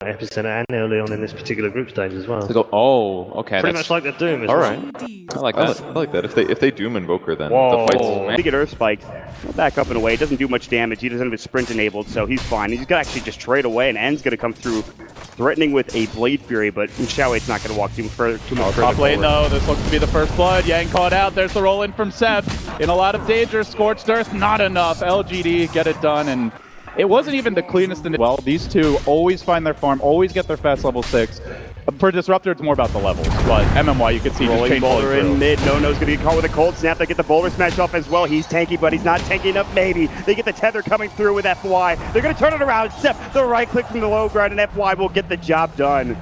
Epicenter and early on in this particular group stage as well. Oh, okay. Pretty much like the Doom as well. Alright. I like that. I like that. If they Doom Invoker, then Whoa. the fight's... He get Earth Spike. He'll back up and away. It doesn't do much damage. He doesn't have his sprint enabled, so he's fine. He's going to actually just trade away, and N's going to come through threatening with a Blade Fury, but Xiaohui's not going to walk too much further. Top lane though, this looks to be the first blood. Yang caught out. There's the roll in from Sep. In a lot of danger. Scorched Earth, not enough. LGD get it done, and it wasn't even the cleanest in the... Well, these two always find their farm, always get their fast level 6. For Disruptor, it's more about the levels, but MMY, you can see just change boulder in mid. No-No's going to get caught with a cold snap. They get the boulder smash off as well. He's tanky, but he's not tanky enough, maybe. They get the tether coming through with FY. They're going to turn it around. Sep, the right click from the low ground, and FY will get the job done.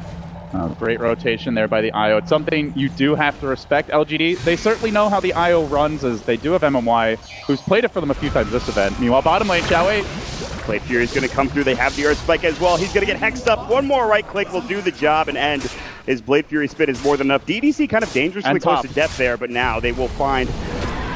Great rotation there by the IO. It's something you do have to respect. LGD, they certainly know how the IO runs, as they do have MMY, who's played it for them a few times this event. Meanwhile, bottom lane, Xiaohui. Blade Fury is going to come through. They have the Earth Spike as well. He's going to get hexed up. One more right click will do the job and end. His Blade Fury spin is more than enough. DDC kind of dangerously close to death there, but now they will find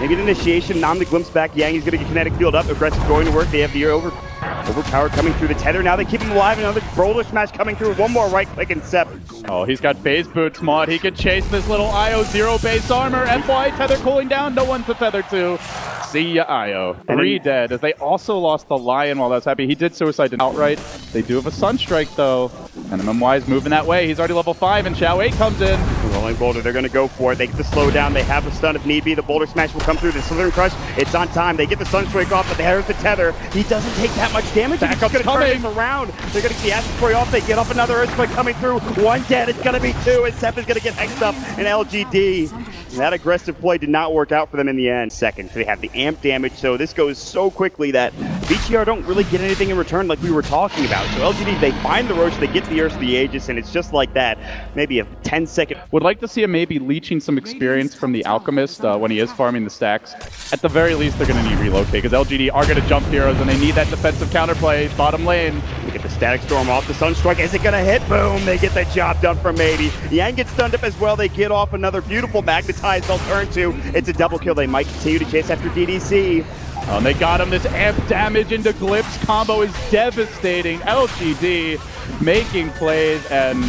maybe an initiation. On the glimpse back, Yang is going to get kinetic field up. Aggressive going to work. They have the overpower coming through the tether. Now they keep him alive. Another boulder smash coming through. One more right click and Sep. Oh, he's got base boots, Mod. He could chase this little IO zero base armor. FY tether cooling down. No one to tether to. See ya, IO. 3 dead, as they also lost the Lion while that's happy. He did suicide outright. They do have a Sunstrike, though. And MMY is moving that way. He's already level 5, and Xiaohui comes in. Rolling boulder, they're going to go for it. They get the slow down. They have a stun if need be. The boulder smash will come through. The Slithering Crush, it's on time. They get the Sunstrike off, but there's the tether. He doesn't take that much damage. He's going to turn him around. They're going to get the Acid Spray off. They get off another Earth Spike coming through. 1 dead. It's going to be 2, and Sep is going to get hexed up in LGD. And that aggressive play did not work out for them in the end. Second, they have the amp damage, so this goes so quickly that BTR don't really get anything in return like we were talking about. So LGD, they find the Roche, they get the Earth of the Aegis, and it's just like that. Maybe a 10-second. Would like to see him maybe leeching some experience from the Alchemist when he is farming the stacks. At the very least, they're going to need relocate, because LGD are going to jump heroes, and they need that defensive counterplay. Bottom lane. They get the Static Storm off the Sunstrike. Is it going to hit? Boom! They get the job done from maybe. Yang gets stunned up as well. They get off another beautiful magnetized. They'll turn to. It's a double kill. They might continue to chase after DDC. Oh, and they got him. This amp damage into Glimpse combo is devastating. LGD making plays, and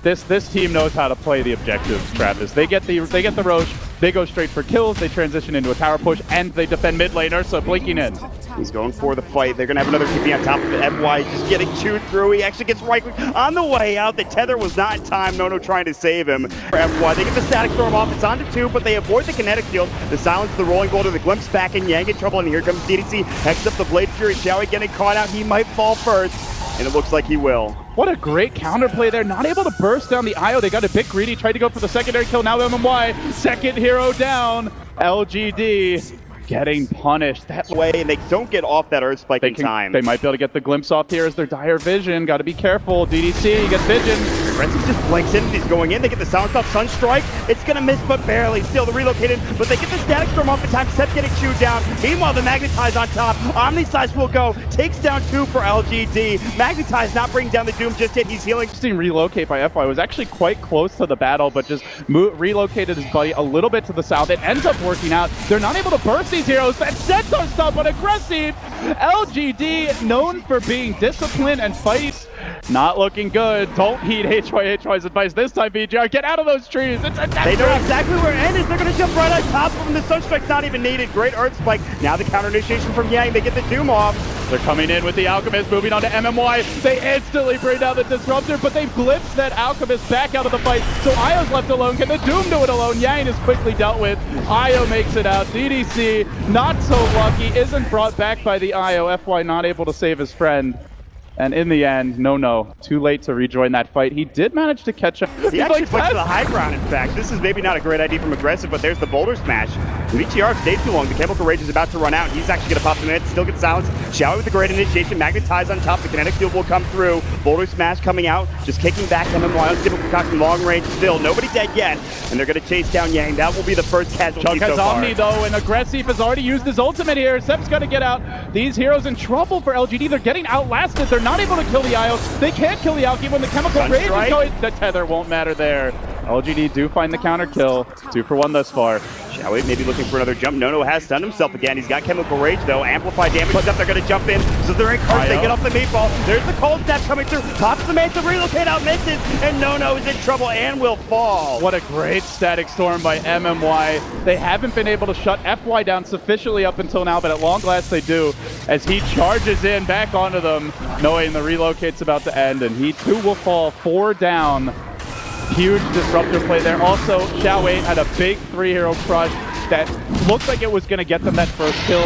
this team knows how to play the objectives, Travis. They get the Roche, they go straight for kills, they transition into a tower push, and they defend mid lane. Ursa blinking in. He's going for the fight. They're going to have another TP on top of it. FY just getting chewed through. He actually gets right on the way out. The tether was not in time. No trying to save him. For FY, they get the Static Storm off. It's on to 2, but they avoid the kinetic field. The silence, the rolling boulder, the glimpse back, and Yang in trouble. And here comes DDC. Hex up the Blade Fury. Xiaohui getting caught out. He might fall first, and it looks like he will. What a great counterplay there. Not able to burst down the IO. They got a bit greedy. Tried to go for the secondary kill. Now MMY. Second hero down. LGD getting punished that way, and they don't get off that Earth Spike in time. They might be able to get the glimpse off here as their dire vision. Got to be careful. DDC gets vision. Aggressif just blinks in. He's going in. They get the silence off Sunstrike. It's going to miss, but barely. Still, the relocated, but they get the Static Storm off in time. Sep getting chewed down. Meanwhile, the Magnetize on top. Omnisize will go. Takes down 2 for LGD. Magnetize not bringing down the Doom just yet. He's healing. Seeing relocate by FY was actually quite close to the battle, but just relocated his buddy a little bit to the south. It ends up working out. They're not able to burst these heroes. That Centaur stuff, but Agressif. LGD, known for being disciplined and fights. Not looking good. Don't heed HY's advice this time, BGR. Get out of those trees. They know exactly where it is. They're going to jump right on top of them. The Sunstrike's not even needed. Great Earth Spike. Now the counter initiation from Yang. They get the Doom off. They're coming in with the Alchemist, moving on to MMY. They instantly bring down the Disruptor, but they've glimpsed that Alchemist back out of the fight. So Io's left alone. Can the Doom do it alone? Yang is quickly dealt with. Io makes it out. DDC, not so lucky, isn't brought back by the Io. FY not able to save his friend. And in the end, no, too late to rejoin that fight. He did manage to catch up. He actually went to the high ground, in fact. This is maybe not a great idea from Agressif, but there's the boulder smash. BTR stayed too long. The Chemical Rage is about to run out. He's actually going to pop the minute, still get silenced. Xiaohui with the great initiation. Magnetize on top. The kinetic field will come through. Boulder smash coming out. Just kicking back MMY on Stable Concoction long range still. Nobody dead yet. And they're going to chase down Yang. That will be the first casualty so far. Omni, though, and Agressif has already used his ultimate here. Sep's going to get out. These heroes in trouble for LGD. They're getting outlasted. They're not able to kill the IO. They can't kill the Alki when the Chemical Rage is going. The tether won't matter there. LGD do find the counter kill. 2 for 1 thus far. Xiaowei maybe looking for another jump. No has stunned himself again. He's got Chemical Rage though. Amplified damage up. They're going to jump in. So they're in cars. They get off the meatball. There's the cold snap coming through. Pops the man to relocate out, misses. And No is in trouble and will fall. What a great static storm by MMY. They haven't been able to shut FY down sufficiently up until now, but at long last they do. As he charges in back onto them, knowing the relocate's about to end, and he too will fall 4 down. Huge disruptor play there. Also, Xiaowei had a big 3-hero crush that looked like it was going to get them that first kill.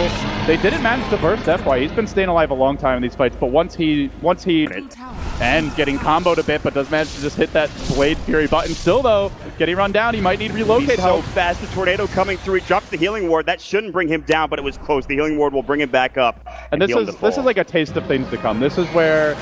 They didn't manage to burst FY. He's been staying alive a long time in these fights, but once he and getting comboed a bit, but does manage to just hit that Blade Fury button. Still though, getting run down, he might need relocate help. So fast, the tornado coming through. He drops the healing ward. That shouldn't bring him down, but it was close. The healing ward will bring him back up. And this is like a taste of things to come. This is where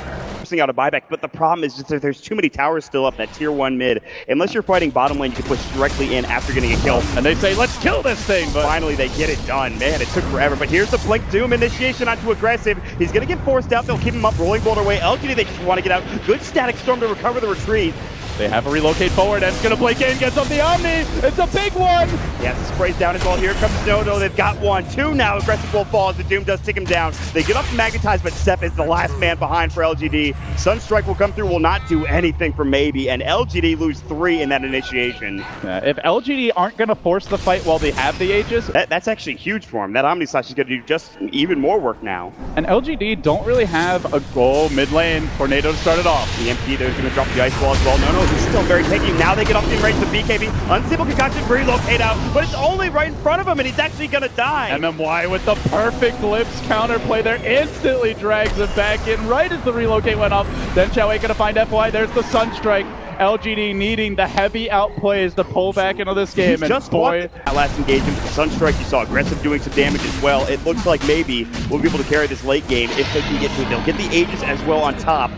out a buyback, but the problem is just that there's too many towers still up that tier 1 mid. Unless you're fighting bottom lane, you can push directly in after getting a kill. And they say, let's kill this thing, but finally they get it done. Man, it took forever, but here's the Blink Doom initiation onto Aggressive. He's gonna get forced out. They'll keep him up, rolling boulder away. LGD, they just want to get out. Good static storm to recover the retreat. They have a relocate forward, and it's going to blink in, gets up the Omni. It's a big one. Yes, the spray's down as well. Here comes No. They've got 1. 2 now. Aggressive will fall as the Doom does take him down. They get up to magnetize, but Sep is the last man behind for LGD. Sunstrike will come through, will not do anything for Maybe, and LGD lose 3 in that initiation. If LGD aren't going to force the fight while they have the Aegis, that's actually huge for him. That Omni Slash is going to do just even more work now. And LGD don't really have a goal mid lane. Tornado to start it off. The MP, they're going to drop the Ice Wall as well. No, he's still very taking. Now they get off the range of BKB. Unstable Concoction, relocate out, but it's only right in front of him, and he's actually going to die. MMY with the perfect Glimpse counterplay there, instantly drags him back in right as the relocate went off. Then Xiaowei going to find FY. There's the Sunstrike. LGD needing the heavy outplays to pull back into this game. And just boy, that last engagement with the Sunstrike, you saw Aggressive doing some damage as well. It looks like maybe we'll be able to carry this late game if they can get to it. They'll get the Aegis as well on top.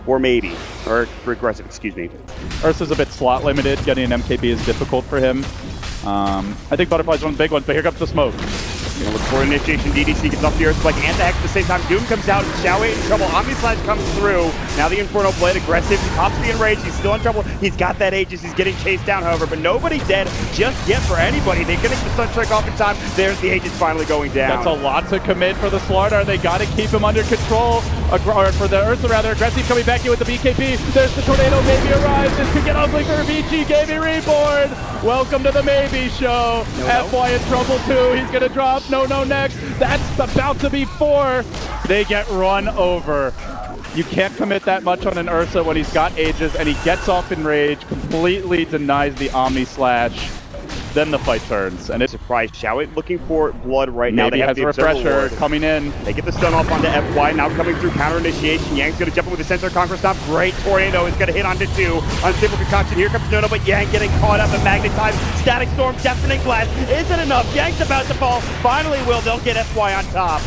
Or maybe. Or for Aggressive, excuse me. Ursa's a bit slot limited. Getting an MKB is difficult for him. I think Butterfly's one of the big ones, but here comes the smoke. Gonna look for initiation. DDC gets off the Earth like Anti-Hex at the same time. Doom comes out, and Xiaowei in trouble. Omni Slash comes through. Now the Inferno Blade, Aggressive. He pops the Enrage. He's still in trouble. He's got that Aegis. He's getting chased down, however, but nobody dead just yet for anybody. They get the Sunstrike off in time. There's the Aegis finally going down. That's a lot to commit for the Slardar. They got to keep him under control. Or for the Ursa, rather. Aggressive coming back in with the BKB. There's the Tornado. Maybe arrives. This could get ugly for LGD-GAMING Reborn. Welcome to the Maybe Show. FY in trouble too. He's going to drop No next. That's about to be 4. They get run over. You can't commit that much on an Ursa when he's got Aegis, and he gets off in rage, completely denies the Omni Slash. Then the fight turns, and it's surprise. Xiaowei looking for blood right now. Maybe they have has the a refresher coming in. They get the stun off onto FY. Now coming through counter initiation. Yang's going to jump in with the Sensor Conquer Stop. Great Tornado is going to hit onto 2. Unstable Concoction. Here comes No, but Yang getting caught up and magnetized. Static Storm, Deafening Blast. Isn't enough. Yang's about to fall. Finally they'll get FY on top.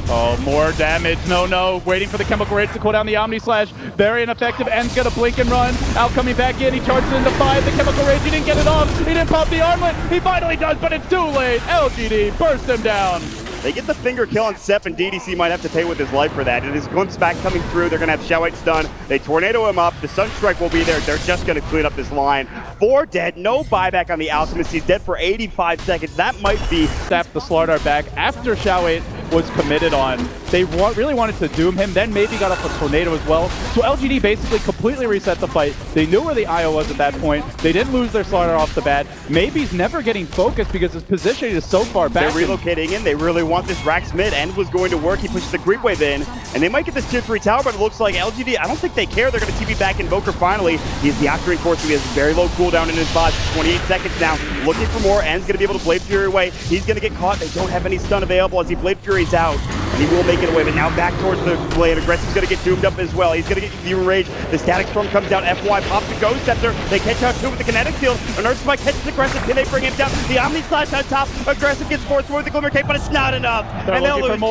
Oh, more damage. No. Waiting for the Chemical Rage to cool down the Omni Slash. Very ineffective. End's gonna blink and run. Out coming back in. He charges into 5. The Chemical Rage, he didn't get it off. He didn't pop the armlet. He finally does, but it's too late. LGD burst him down. They get the finger kill on Sep, and DDC might have to pay with his life for that. And his Glimpse back coming through. They're going to have Xiaowei stun. They Tornado him up. The Sunstrike will be there. They're just going to clean up this line. 4 dead. No buyback on the Alchemist. He's dead for 85 seconds. That might be... Snap the Slardar back after Xiaowei was committed on. They really wanted to doom him, then maybe got up a Tornado as well. So LGD basically completely reset the fight. They knew where the IO was at that point. They didn't lose their Slardar off the bat. Maybe's never getting focused because his position is so far back. They're relocating in. They really want this Rax mid. End was going to work. He pushes the creep wave in, and they might get this tier 3 tower, but it looks like LGD, I don't think they care. They're going to TP back Invoker finally. He's the Octarine Force. He has a very low cooldown in his boss. 28 seconds now. Looking for more. End's going to be able to Blade Fury away. He's going to get caught. They don't have any stun available as he Blade Fury's out. And he will make it away, but now back towards the blade. Aggressive's going to get doomed up as well. He's going to get the Enrage. The Static Storm comes down. FY pops the Ghost Scepter. They catch out 2 with the Kinetic Field. An Earth Spike catches Aggressive. Can they bring him down? The Omni Slash on top. Aggressive gets forced with the Glimmer Cape, but it's not enough. And they'll lose 2.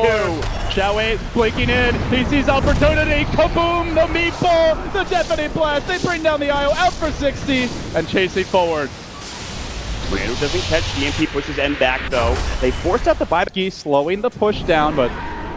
Xiaowei blinking in. He sees opportunity. Kaboom! The meatball. The Deafening Blast. They bring down the IO out for 60 and chasing forward. Tornado doesn't catch. The MP pushes N back though. They forced out the buyback. Slowing the push down, but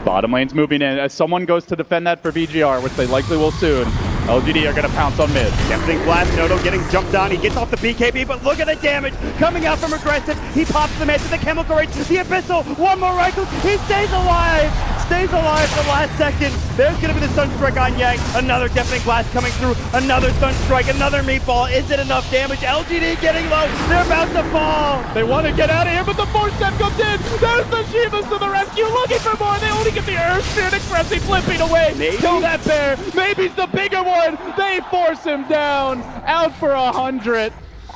bottom lane's moving in as someone goes to defend that for VGR, which they likely will soon. LGD are going to pounce on mid. Definitely Blast, Noto getting jumped on. He gets off the BKB, but look at the damage coming out from Agressif. He pops the man to the Chemical Rage, the Abyssal, one more right click. He stays alive for the last second. There's going to be the Sunstrike on Yang. Another Deafening Blast coming through. Another Sunstrike, another Meatball. Is it enough damage? LGD getting low. They're about to fall. They want to get out of here, but the force step comes in. There's the Shivas to the rescue, looking for more. They only get the Earth Spirit Agressif flipping away. Maybe. Kill that bear. Maybe it's the bigger one. They force him down. Out for 100.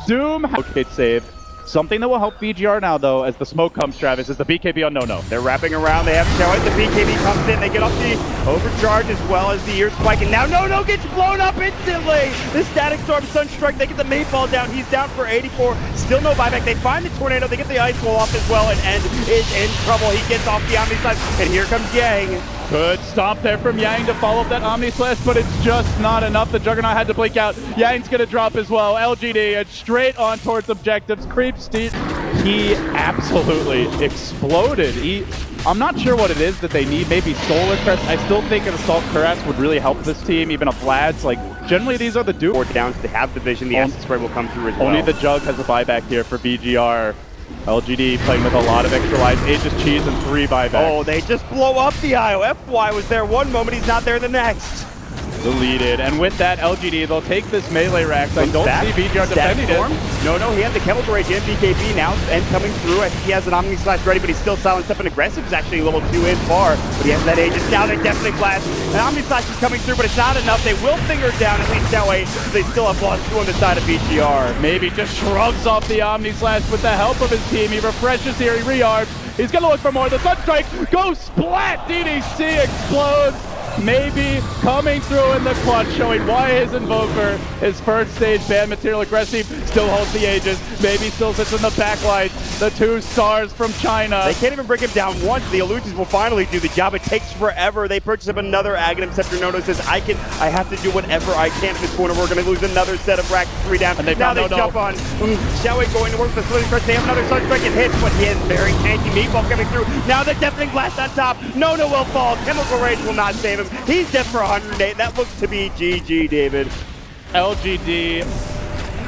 Doom. Okay, save. Something that will help VGR now, though, as the smoke comes, Travis, is the BKB on No-No. They're wrapping around. They have Show. The BKB comes in. They get off the overcharge as well as the ear spike. And now No-No gets blown up instantly. The Static Storm Sunstrike. They get the Meatball down. He's down for 84. Still no buyback. They find the Tornado. They get the Ice Wall off as well. And End is in trouble. He gets off the Omni Slash. And here comes Yang. Good stomp there from Yang to follow up that Omni Slash, but it's just not enough. The Juggernaut had to blink out. Yang's gonna drop as well. LGD, it's straight on towards objectives. Creep Steed. He absolutely exploded. I'm not sure what it is that they need. Maybe Solar Crest. I still think an Assault Cuirass would really help this team. Even a Vlad's. Like, generally these are the duo. 4 downs. They have the vision. The Acid Spray will come through as well. Only the Jug has a buyback here for VGR. LGD playing with a lot of extra lives, Aegis Cheese and 3 buybacks. Oh, they just blow up the IO. FY was there one moment, he's not there the next. Deleted, and with that LGD, they'll take this melee rack. I don't see VGR defending it. No, he has the Chemical Rage and BKB now, and coming through. I think he has an Omni Slash ready, but he's still silenced up, and Aggressive is actually a little too in far, but he has that Aegis. Now they're definitely Blast. An Omni Slash is coming through, but it's not enough. They will finger down, at least that way. They still have lost 2 on the side of VGR. Maybe just shrugs off the Omni Slash with the help of his team. He refreshes here, he rearms. He's gonna look for more. The Sunstrike goes splat! DDC explodes. Maybe coming through in the clutch, showing why his Invoker, his first stage ban material Aggressive, still holds the Aegis. Maybe still sits in the backline. The 2 stars from China. They can't even bring him down once. The illusions will finally do the job. It takes forever. They purchase up another Aghanim Scepter. Nono says, I have to do whatever I can in this corner. We're going to lose another set of racks, 3 down. And now they jump on. Shall we going to work with the Slitting Crest? They have another Sunstrike. It hits, but he has very tanky Meatball coming through. Now the Deafening Blast on top. Nono will fall. Chemical Rage will not save him. He's dead for 108. That looks to be GG, David. LGD,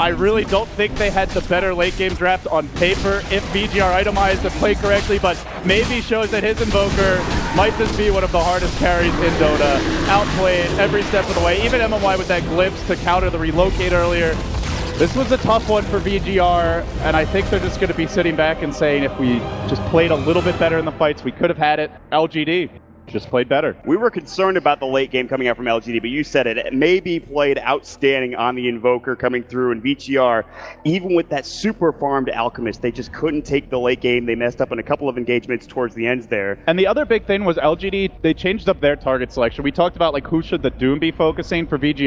I really don't think they had the better late game draft on paper if VGR itemized and played correctly, but maybe shows that his Invoker might just be one of the hardest carries in Dota. Outplayed every step of the way, even MMY with that glimpse to counter the relocate earlier. This was a tough one for VGR, and I think they're just going to be sitting back and saying if we just played a little bit better in the fights, we could have had it. LGD just played better. We were concerned about the late game coming out from LGD, but you said it. It maybe played outstanding on the Invoker coming through, and VGR, even with that super farmed Alchemist, they just couldn't take the late game. They messed up in a couple of engagements towards the ends there. And the other big thing was LGD, they changed up their target selection. We talked about like who should the Doom be focusing for VGR.